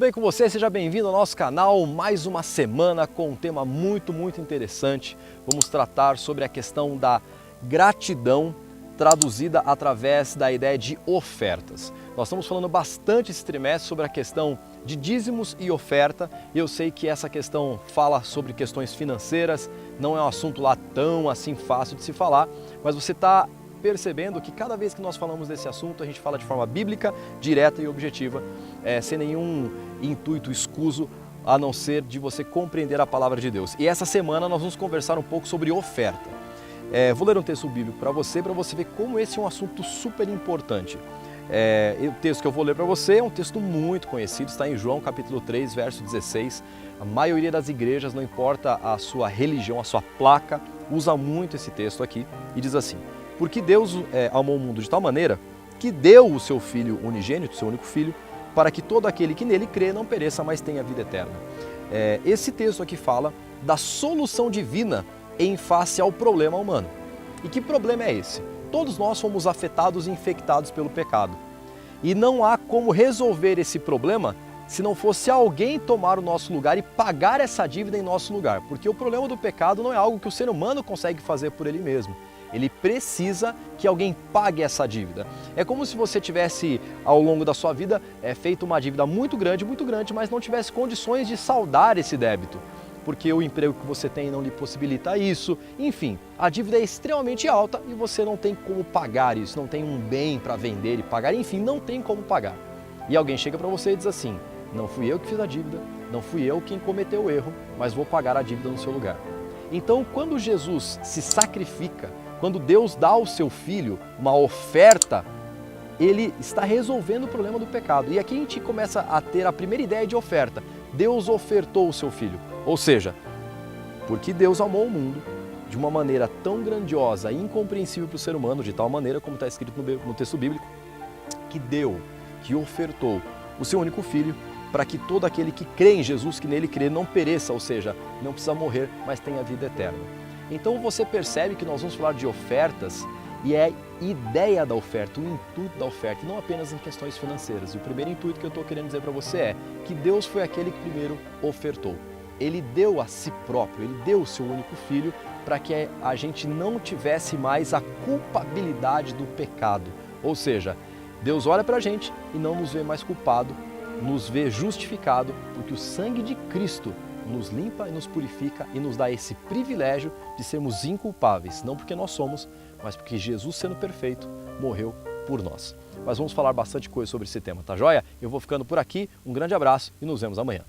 bem com você? Seja bem-vindo ao nosso canal. Mais uma semana com um tema muito interessante. Vamos tratar sobre a questão da gratidão traduzida através da ideia de ofertas. Nós estamos falando bastante esse trimestre sobre a questão de dízimos e oferta. Eu sei que essa questão fala sobre questões financeiras, não é um assunto lá tão assim fácil de se falar, mas você está percebendo que cada vez que nós falamos desse assunto, a gente fala de forma bíblica, direta e objetiva, sem nenhum intuito escuso, a não ser de você compreender a palavra de Deus. E essa semana nós vamos conversar um pouco sobre oferta. Vou ler um texto bíblico para você ver como esse é um assunto super importante. O texto que eu vou ler para você é um texto muito conhecido, está em João capítulo 3, verso 16. A maioria das igrejas, não importa a sua religião, a sua placa, usa muito esse texto aqui e diz assim: porque Deus amou o mundo de tal maneira que deu o seu Filho unigênito, seu único Filho, para que todo aquele que nele crê não pereça, mas tenha vida eterna. Esse texto aqui fala da solução divina em face ao problema humano. E que problema é esse? Todos nós fomos afetados e infectados pelo pecado. E não há como resolver esse problema se não fosse alguém tomar o nosso lugar e pagar essa dívida em nosso lugar. Porque o problema do pecado não é algo que o ser humano consegue fazer por ele mesmo. Ele precisa que alguém pague essa dívida. É como se você tivesse, ao longo da sua vida, feito uma dívida muito grande, mas não tivesse condições de saldar esse débito. Porque o emprego que você tem não lhe possibilita isso. Enfim, a dívida é extremamente alta e você não tem como pagar isso, não tem um bem para vender e pagar, enfim, não tem como pagar. E alguém chega para você e diz assim: não fui eu que fiz a dívida, não fui eu quem cometeu o erro, mas vou pagar a dívida no seu lugar. Então, quando Jesus se sacrifica, quando Deus dá ao seu Filho uma oferta, Ele está resolvendo o problema do pecado. E aqui a gente começa a ter a primeira ideia de oferta. Deus ofertou o seu Filho. Ou seja, porque Deus amou o mundo de uma maneira tão grandiosa e incompreensível para o ser humano, de tal maneira, como está escrito no texto bíblico, que ofertou o seu único Filho, para que todo aquele que crê em Jesus, que nele crê, não pereça, ou seja, não precisa morrer, mas tenha vida eterna. Então você percebe que nós vamos falar de ofertas e é a ideia da oferta, o intuito da oferta, e não apenas em questões financeiras. E o primeiro intuito que eu estou querendo dizer para você é que Deus foi aquele que primeiro ofertou. Ele deu a si próprio, Ele deu o seu único Filho para que a gente não tivesse mais a culpabilidade do pecado. Ou seja, Deus olha para a gente e não nos vê mais culpado, nos vê justificado, porque o sangue de Cristo nos limpa e nos purifica e nos dá esse privilégio de sermos inculpáveis, não porque nós somos, mas porque Jesus, sendo perfeito, morreu por nós. Mas vamos falar bastante coisa sobre esse tema, tá joia? Eu vou ficando por aqui, um grande abraço e nos vemos amanhã.